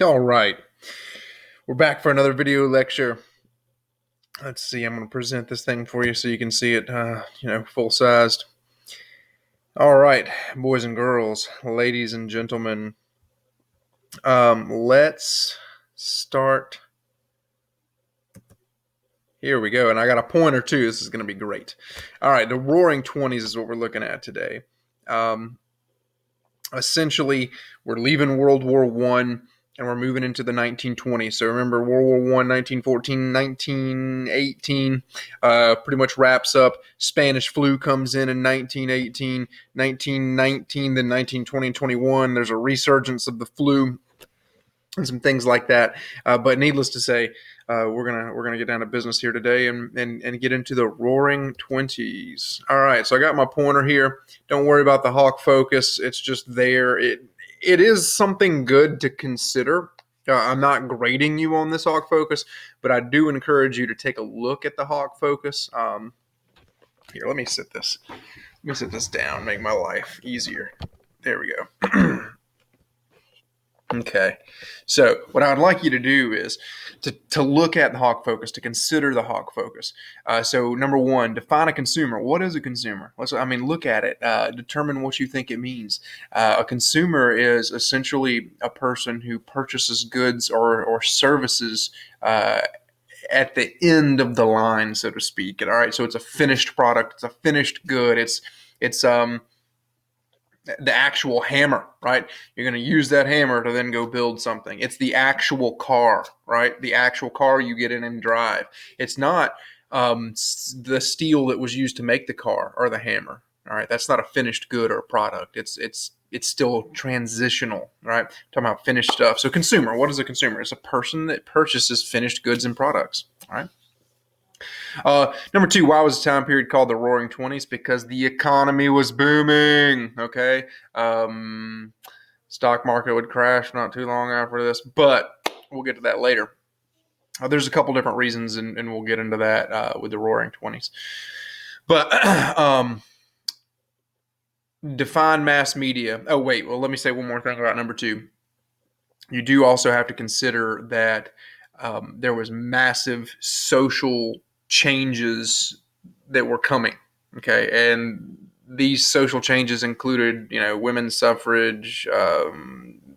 All right, we're back for another video lecture. Let's see, I'm going to present this thing for you so you can see it, full sized. All right, boys and girls, ladies and gentlemen, let's start. Here we go, and I got a pointer too. This is going to be great. All right, the Roaring Twenties is what we're looking at today. Essentially, we're leaving World War One and we're moving into the 1920s. So remember, World War One, 1914, 1918, pretty much wraps up. Spanish flu comes in 1918, 1919, then 1920 and 21. There's a resurgence of the flu and some things like that. But needless to say, we're gonna get down to business here today and get into the Roaring Twenties. All right, so I got my pointer here. Don't worry about the hawk focus; it's just there. It is something good to consider. I'm not grading you on this hawk focus, but I do encourage you to take a look at the hawk focus. Here, let me sit this down, make my life easier. There we go. Okay, so what I would like you to do is to look at the hawk focus, to consider the hawk focus. So number one, define a consumer. What is a consumer? Look at it. Determine what you think it means. A consumer is essentially a person who purchases goods or services at the end of the line, so to speak. All right, so it's a finished product. It's a finished good. It's the actual hammer, right? You're going to use that hammer to then go build something. It's the actual car, right? The actual car you get in and drive. It's not the steel that was used to make the car or the hammer. All right, that's not a finished good or product. It's still transitional, right? Talking about finished stuff. So consumer, what is a consumer? It's a person that purchases finished goods and products. All right. Number two, why was the time period called the Roaring Twenties? Because the economy was booming. Okay, stock market would crash not too long after this, but we'll get to that later. There's a couple different reasons, and we'll get into that with the Roaring Twenties. But define mass media. Oh wait, well let me say one more thing about number two. You do also have to consider that there was massive social changes that were coming. Okay, and these social changes included, women's suffrage,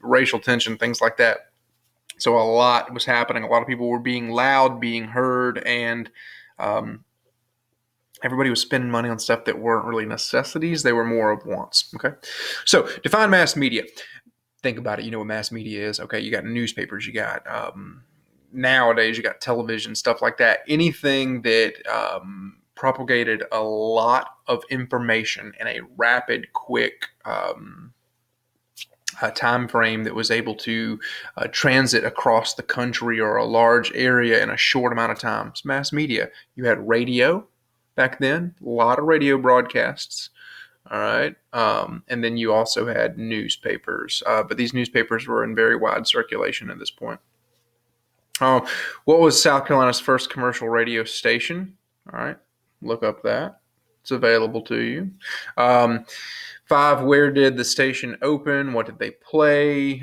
racial tension, things like that. So a lot was happening. A lot of people were being loud, being heard, and everybody was spending money on stuff that weren't really necessities. They were more of wants. Okay, so define mass media. Think about it. You know what mass media is. Okay, you got newspapers, you got nowadays you got television, stuff like that. Anything that propagated a lot of information in a rapid, quick time frame that was able to transit across the country or a large area in a short amount of time. It's mass media. You had radio back then, a lot of radio broadcasts. All right. And then you also had newspapers, but these newspapers were in very wide circulation at this point. What was South Carolina's first commercial radio station? All right. Look up that. It's available to you. 5, where did the station open? What did they play?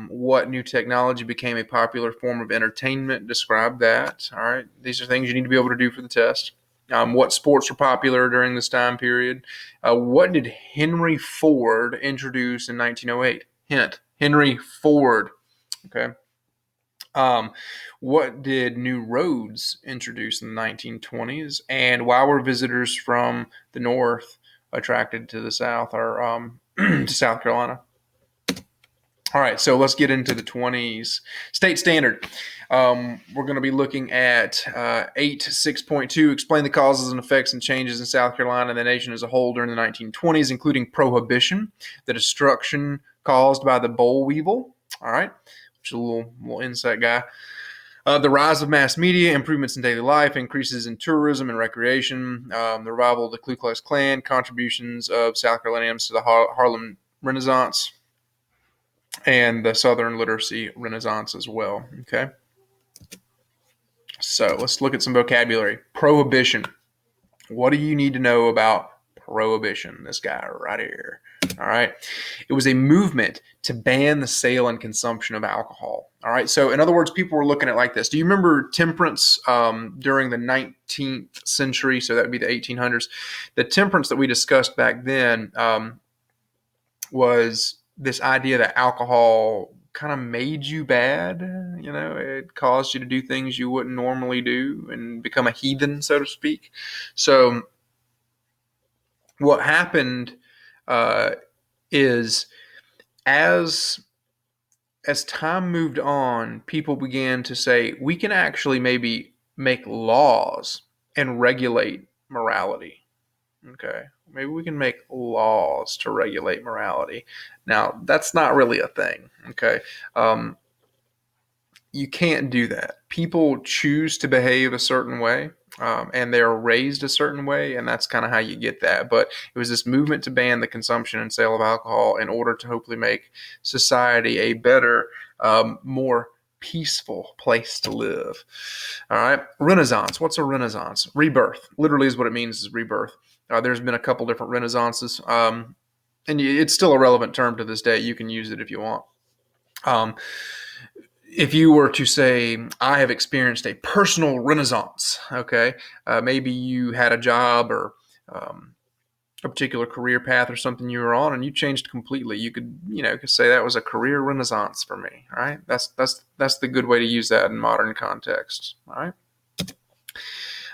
What new technology became a popular form of entertainment? Describe that. All right. These are things you need to be able to do for the test. What sports were popular during this time period? What did Henry Ford introduce in 1908? Hint, Henry Ford. Okay. What did new roads introduce in the 1920s? And why were visitors from the north attracted to the south or to South Carolina? All right, so let's get into the 20s. State standard. We're going to be looking at 8.6.2, explain the causes and effects and changes in South Carolina and the nation as a whole during the 1920s, including prohibition, the destruction caused by the boll weevil. All right, which is a little insect guy. The rise of mass media, improvements in daily life, increases in tourism and recreation, the revival of the Ku Klux Klan, contributions of South Carolinians to the Harlem Renaissance, and the Southern Literacy Renaissance as well. Okay. So let's look at some vocabulary. Prohibition. What do you need to know about Prohibition. This guy right here. All right. It was a movement to ban the sale and consumption of alcohol. All right. So, in other words, people were looking at it like this. Do you remember temperance during the 19th century? So, that would be the 1800s. The temperance that we discussed back then was this idea that alcohol kind of made you bad. It caused you to do things you wouldn't normally do and become a heathen, so to speak. So, what happened is as time moved on, people began to say, we can actually maybe make laws and regulate morality. Okay, maybe we can make laws to regulate morality. Now, that's not really a thing. Okay, you can't do that. People choose to behave a certain way, and they're raised a certain way, and that's kind of how you get that. But it was this movement to ban the consumption and sale of alcohol in order to hopefully make society a better, more peaceful place to live. All right. Renaissance. What's a renaissance? Rebirth. Literally is what it means, is rebirth. There's been a couple different renaissances, and it's still a relevant term to this day. You can use it if you want. If you were to say, I have experienced a personal renaissance, okay, maybe you had a job or a particular career path or something you were on, and you changed completely. You could say that was a career renaissance for me. All right, that's the good way to use that in modern context. All right,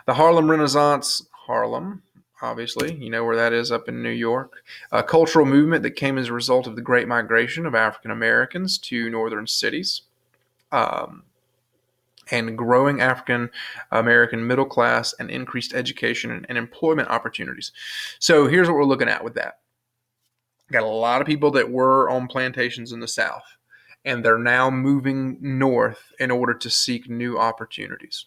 the Harlem Renaissance, Harlem. Obviously, you know where that is, up in New York. A cultural movement that came as a result of the Great Migration of African Americans to northern cities. And growing African American middle class and increased education and employment opportunities. So here's what we're looking at with that. Got a lot of people that were on plantations in the South, and they're now moving north in order to seek new opportunities.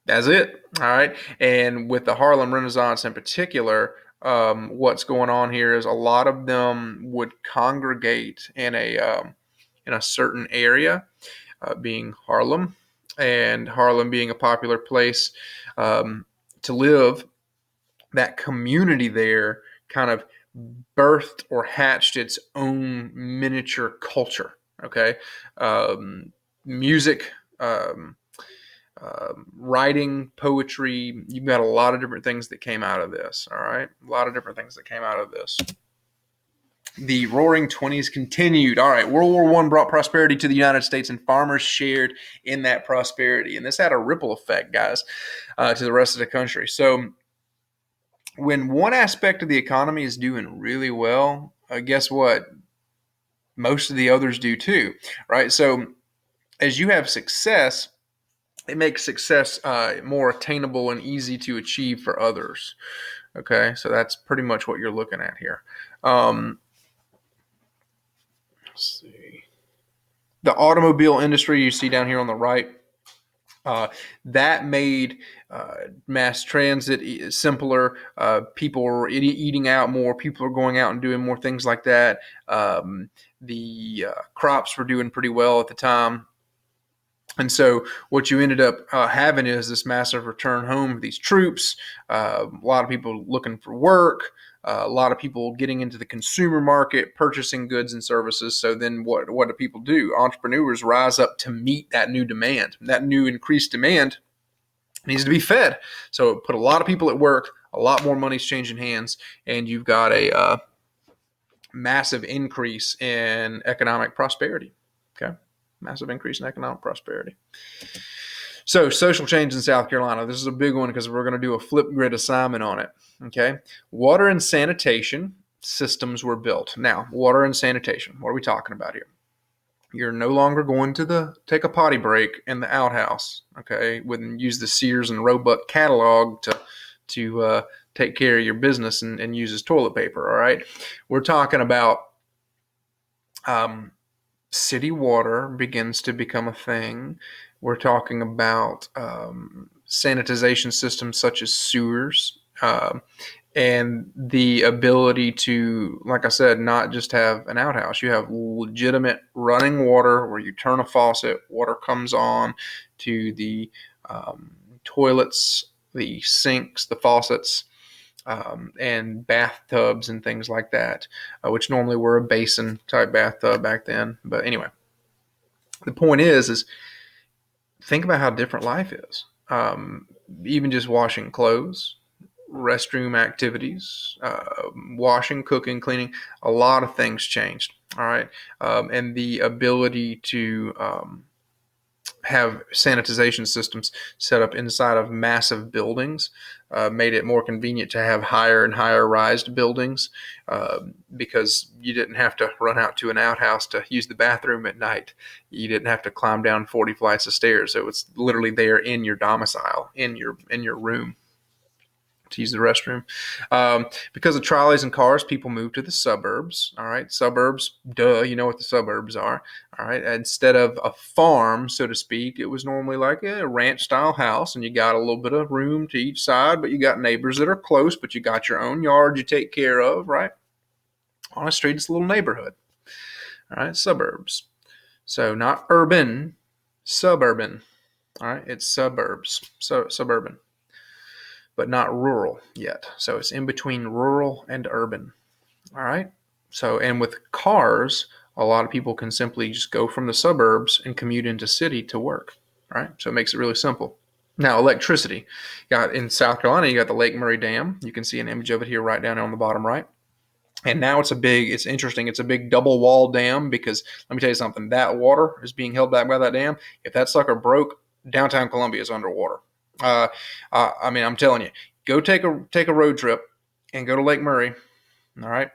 That's it. All right. And with the Harlem Renaissance in particular, what's going on here is a lot of them would congregate in a certain area, being Harlem, and Harlem being a popular place to live. That community there kind of birthed or hatched its own miniature culture. Okay, music, writing, poetry. You've got a lot of different things that came out of this. All right, a lot of different things that came out of this. The Roaring Twenties continued. All right, World War I brought prosperity to the United States, and farmers shared in that prosperity. And this had a ripple effect, guys, to the rest of the country. So when one aspect of the economy is doing really well, guess what? Most of the others do too, right? So as you have success, it makes success more attainable and easy to achieve for others. Okay, so that's pretty much what you're looking at here. Let's see. The automobile industry you see down here on the right, that made mass transit simpler. People are eating out more. People are going out and doing more things like that. The crops were doing pretty well at the time. And so what you ended up having is this massive return home of these troops, a lot of people looking for work, a lot of people getting into the consumer market, purchasing goods and services. So then what do people do? Entrepreneurs rise up to meet that new demand. That new increased demand needs to be fed. So put a lot of people at work, a lot more money's changing hands, and you've got a massive increase in economic prosperity. Okay. Massive increase in economic prosperity. So social change in South Carolina. This is a big one because we're going to do a flip grid assignment on it. Okay. Water and sanitation systems were built. Now, water and sanitation. What are we talking about here? You're no longer going to take a potty break in the outhouse. Okay. Wouldn't use the Sears and Roebuck catalog to take care of your business and use as toilet paper. All right. We're talking about city water begins to become a thing. We're talking about sanitization systems such as sewers, and the ability to, like I said, not just have an outhouse. You have legitimate running water where you turn a faucet, water comes on to the toilets, the sinks, the faucets. and bathtubs and things like that, which normally were a basin type bathtub back then. But anyway, the point is think about how different life is. Even just washing clothes, restroom activities, washing, cooking, cleaning, a lot of things changed. All right. And the ability to have sanitization systems set up inside of massive buildings made it more convenient to have higher and higher rised buildings because you didn't have to run out to an outhouse to use the bathroom at night. You didn't have to climb down 40 flights of stairs. So it's literally there in your domicile, in your room, to use the restroom. Because of trolleys and cars, people moved to the suburbs. All right, suburbs, duh, you know what the suburbs are. All right, instead of a farm, so to speak, it was normally like a ranch-style house, and you got a little bit of room to each side, but you got neighbors that are close, but you got your own yard you take care of, right? On a street, it's a little neighborhood. All right, suburbs. So not urban, suburban. All right, it's suburbs, so suburban, but not rural yet. So it's in between rural and urban. All right. So, and with cars, a lot of people can simply just go from the suburbs and commute into city to work. All right. So it makes it really simple. Now, electricity. Got in South Carolina, you got the Lake Murray Dam. You can see an image of it here right down on the bottom right. And now it's interesting. It's a big double wall dam because let me tell you something. That water is being held back by that dam. If that sucker broke, downtown Columbia is underwater. I mean, I'm telling you, go take a road trip and go to Lake Murray. All right.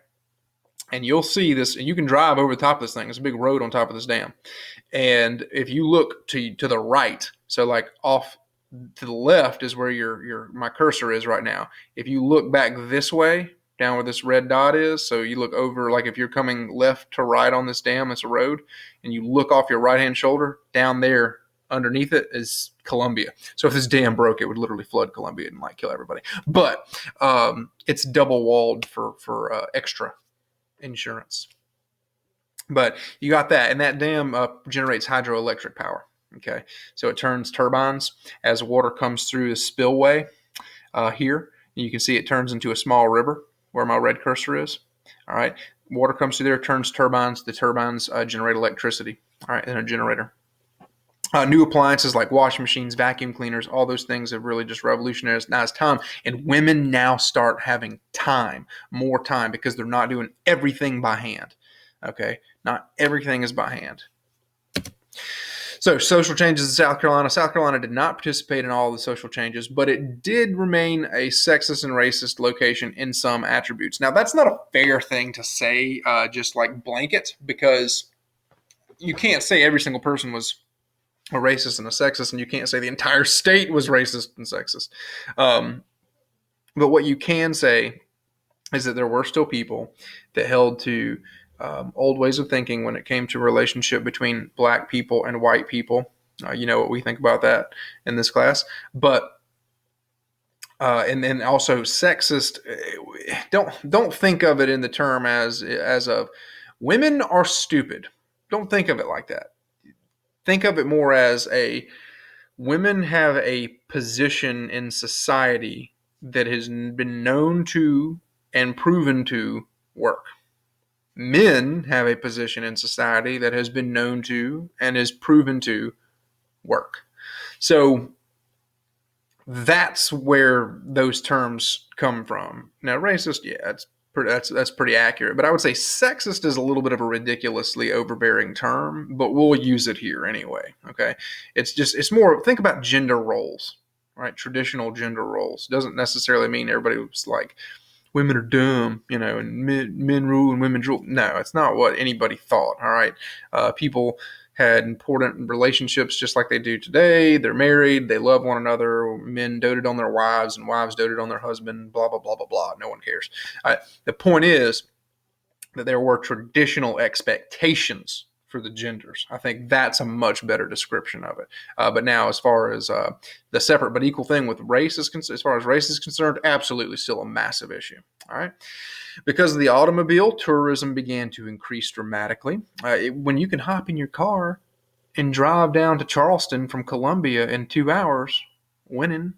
And you'll see this, and you can drive over the top of this thing. It's a big road on top of this dam. And if you look to the right, so like off to the left is where my cursor is right now. If you look back this way, down where this red dot is, so you look over, like if you're coming left to right on this dam, it's a road, and you look off your right-hand shoulder, down there underneath it is Columbia. So if this dam broke, it would literally flood Columbia and might kill everybody. But it's double walled for extra insurance. But you got that, and that dam generates hydroelectric power. Okay, so it turns turbines as water comes through the spillway here. You can see it turns into a small river where my red cursor is. All right, water comes through there, turns turbines. The turbines generate electricity. All right, in a generator. New appliances like washing machines, vacuum cleaners, all those things have really just revolutionized time. And women now start having more time, because they're not doing everything by hand. Okay, not everything is by hand. So social changes in South Carolina. South Carolina did not participate in all the social changes, but it did remain a sexist and racist location in some attributes. Now, that's not a fair thing to say, just like blanket, because you can't say every single person was a racist and a sexist, and you can't say the entire state was racist and sexist. But what you can say is that there were still people that held to old ways of thinking when it came to relationship between black people and white people. You know what we think about that in this class. But and then also sexist. Don't think of it in the term as of women are stupid. Don't think of it like that. Think of it more as women have a position in society that has been known to and proven to work. Men have a position in society that has been known to and is proven to work. So that's where those terms come from. Now, racist, yeah, that's pretty accurate. But I would say sexist is a little bit of a ridiculously overbearing term, but we'll use it here anyway. Okay, it's more. Think about gender roles, right? Traditional gender roles doesn't necessarily mean everybody was like women are dumb, and men rule and women rule. No, it's not what anybody thought. All right, people had important relationships just like they do today. They're married. They love one another. Men doted on their wives and wives doted on their husband, blah, blah, blah, blah, blah. No one cares. The point is that there were traditional expectations for the genders. I think that's a much better description of it. But now, as far as the separate but equal thing with race is concerned, as far as race is concerned, absolutely still a massive issue. All right. Because of the automobile, tourism began to increase dramatically. When you can hop in your car and drive down to Charleston from Columbia in 2 hours, winning,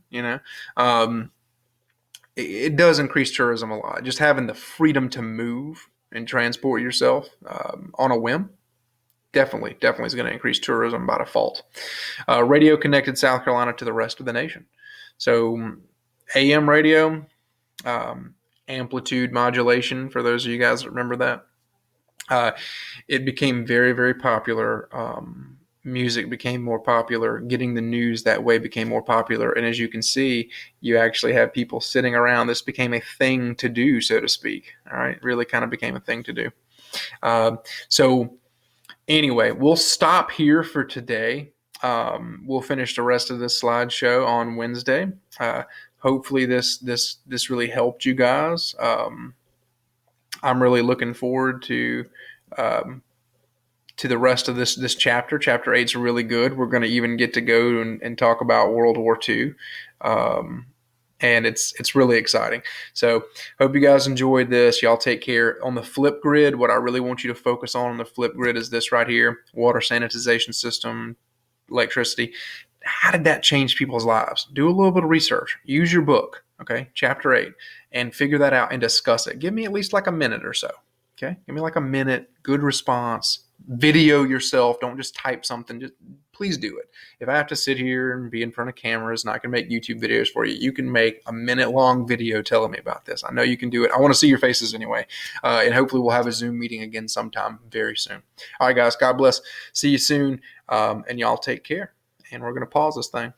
it does increase tourism a lot. Just having the freedom to move and transport yourself on a whim definitely is going to increase tourism by default. Radio connected South Carolina to the rest of the nation. So AM radio, um, amplitude modulation, for those of you guys that remember that. It became very popular. Music became more popular. Getting the news that way became more popular. And as you can see, you actually have people sitting around. This became a thing to do, so to speak. All right, really kind of became a thing to do. So anyway, we'll stop here for today. We'll finish the rest of this slideshow on Wednesday. Hopefully, this really helped you guys. I'm really looking forward um, to the rest of this chapter. Chapter 8 is really good. We're going to even get to go and talk about World War II. And it's really exciting. So hope you guys enjoyed this. Y'all take care. On the flip grid, what I really want you to focus on the flip grid is this right here: water sanitization system, electricity. How did that change people's lives? Do a little bit of research. Use your book, okay, chapter 8, and figure that out and discuss it. Give me at least like a minute or so. Okay, give me like a minute. Good response. Video yourself. Don't just type something. Just please do it. If I have to sit here and be in front of cameras and I can make YouTube videos for you, you can make a minute-long video telling me about this. I know you can do it. I want to see your faces anyway. And hopefully we'll have a Zoom meeting again sometime very soon. All right, guys. God bless. See you soon. And y'all take care. And we're going to pause this thing.